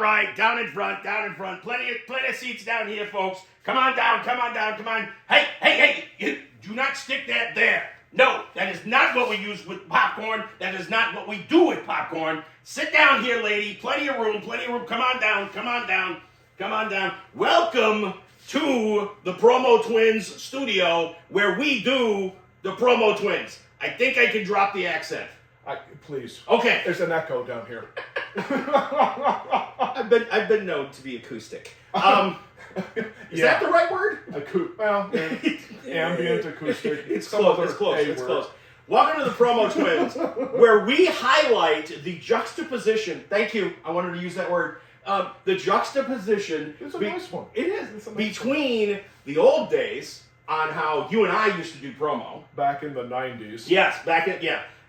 right, down in front. Plenty of seats down here, folks. Come on down. Hey, you do not stick that there. No, that is not what we use with popcorn. That is not what we do with popcorn. Sit down here, lady. Plenty of room. Come on down. Welcome to the Promo Twins studio, where we do the Promo Twins. I think I can drop the accent. Please. Okay. There's an echo down here. I've been known to be acoustic. Is that the right word? Ambient acoustic. It's close. Welcome to the Promo Twins, where we highlight the juxtaposition. Thank you. I wanted to use that word. The juxtaposition. It's a nice one. It is. Between the old days on how you and I used to do promo. Back in the 90s. Yes,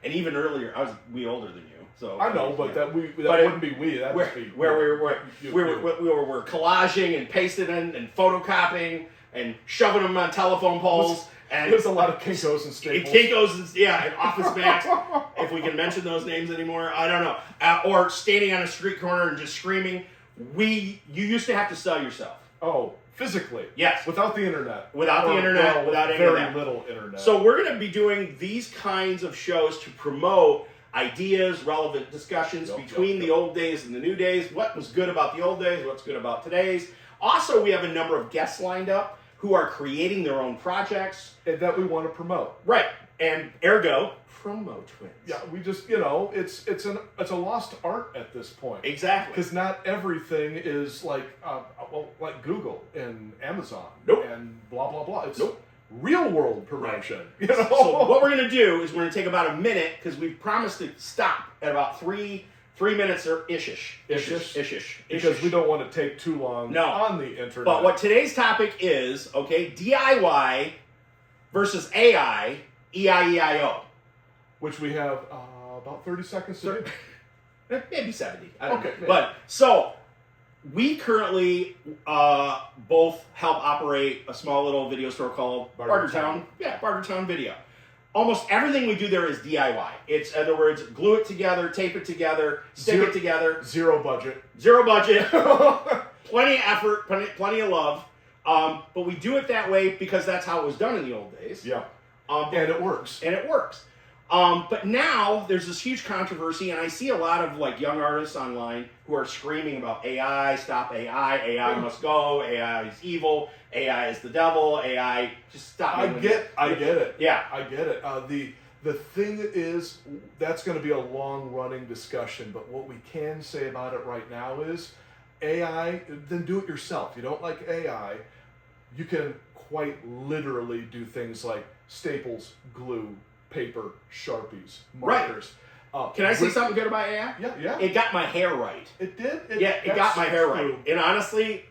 and even earlier. I was way older than you. So I know, but that wouldn't be we. That would be where we were collaging and pasting and photocopying and shoving them on telephone poles. And there's a lot of Kinkos and Staples. And Office Max. If we can mention those names anymore, I don't know. Or standing on a street corner and just screaming. You used to have to sell yourself. Oh, physically. Yes. Without the internet. Without any of that. Very little internet. So we're going to be doing these kinds of shows to promote ideas, relevant discussions between the old days and the new days. What was good about the old days? What's good about today's? Also, we have a number of guests lined up who are creating their own projects. That we want to promote. Right. And ergo, Promo Twins. Yeah, we just, it's a lost art at this point. Exactly. Because not everything is like Google and Amazon. Nope. And blah, blah, blah. It's real world promotion. Right. So what we're going to do is we're going to take about a minute, because we've promised to stop at about 3 minutes or ish. Because we don't want to take too long on the internet. But what today's topic is, DIY versus AI, EIEIO. Which we have about 30 seconds to do. Maybe 70. I don't know. Maybe. But, so, we currently both help operate a small little video store called Bartertown. Yeah, Bartertown Video. Almost everything we do there is DIY. It's, in other words, glue it together, tape it together, stick it together. Zero budget. Plenty of effort, plenty of love. But we do it that way because that's how it was done in the old days. Yeah. And it works. But now there's this huge controversy, and I see a lot of young artists online who are screaming about AI, stop AI must go, AI is evil, AI is the devil, AI, just stop. I get it. Yeah. I get it. The thing is, that's going to be a long-running discussion, but what we can say about it right now is AI, then do it yourself. You don't like AI, you can quite literally do things like staples, glue, paper, Sharpies, markers. Right. Can I say something good about AI? Yeah. It got my hair right. It did? It got my hair right. And honestly,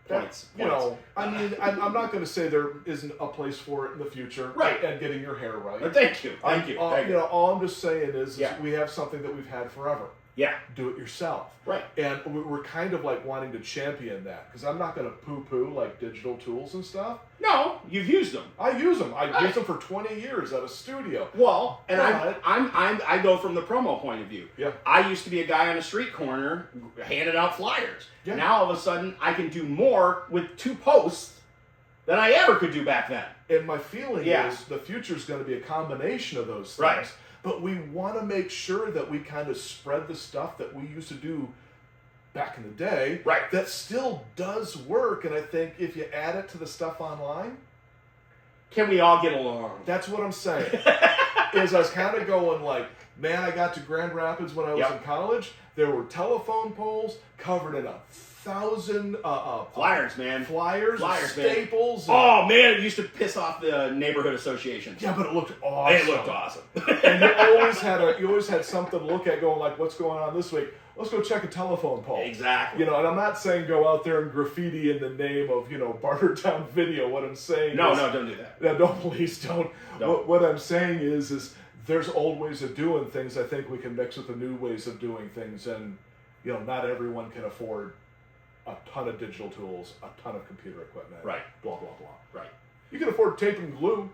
points. I'm not going to say there isn't a place for it in the future. Right. And getting your hair right. Thank you. All I'm just saying is we have something that we've had forever. Yeah. Do it yourself. Right. And we're kind of wanting to champion that, because I'm not going to poo-poo digital tools and stuff. No, you've used them. I use them. I used them for 20 years at a studio. Well, and I go from the promo point of view. Yeah. I used to be a guy on a street corner handing out flyers. Yeah. Now all of a sudden I can do more with 2 posts than I ever could do back then. And my feeling is the future is going to be a combination of those things. Right. But we want to make sure that we kind of spread the stuff that we used to do back in the day. Right. That still does work. And I think if you add it to the stuff online, can we all get along? That's what I'm saying. Is I was kind of going man, I got to Grand Rapids when I was in college. There were telephone poles covered in 1,000 flyers, man. Flyers, staples. Oh man, it used to piss off the neighborhood associations. Yeah, but it looked awesome. It looked awesome. And you always had something to look at, going what's going on this week? Let's go check a telephone pole. Exactly. And I'm not saying go out there and graffiti in the name of Bartertown Video. What I'm saying no, don't do that. No, please don't. What I'm saying is there's old ways of doing things. I think we can mix with the new ways of doing things, and not everyone can afford a ton of digital tools, a ton of computer equipment. Right. Blah, blah, blah. Right. You can afford tape and glue.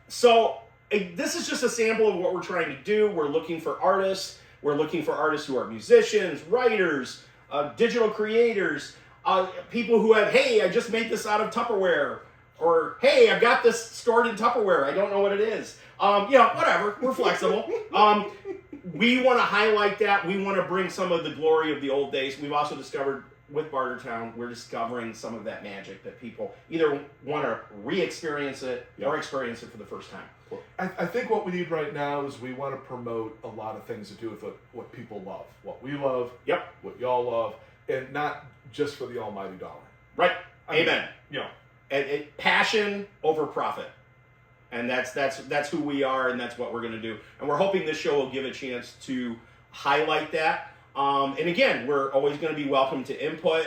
So this is just a sample of what we're trying to do. We're looking for artists. We're looking for artists who are musicians, writers, digital creators, people who have, hey, I just made this out of Tupperware, or hey, I've got this stored in Tupperware. I don't know what it is. Whatever. We're flexible. We want to highlight that. We want to bring some of the glory of the old days. We've also discovered with Bartertown, we're discovering some of that magic that people either want to re-experience it or experience it for the first time. I think what we need right now is we want to promote a lot of things to do with what people love, what we love, what y'all love, and not just for the almighty dollar. Right. Amen. And passion over profit. And that's who we are, and that's what we're going to do. And we're hoping this show will give a chance to highlight that. And again, we're always going to be welcome to input,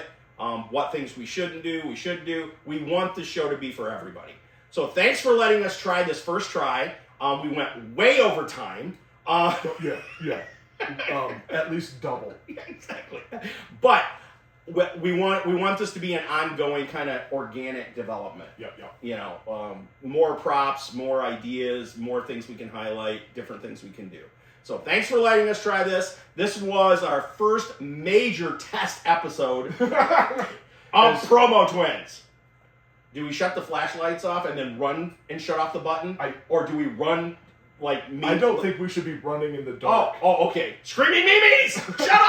what things we shouldn't do, we should do. We want the show to be for everybody. So thanks for letting us try this first try. We went way over time. At least double. Exactly. But we want this to be an ongoing kind of organic development. More props, more ideas, more things we can highlight, different things we can do. So thanks for letting us try this. This was our first major test episode of Promo Twins. Do we shut the flashlights off and then run and shut off the button? Or do we run like me? I don't think we should be running in the dark. Oh, okay. Screaming memes! Shut up!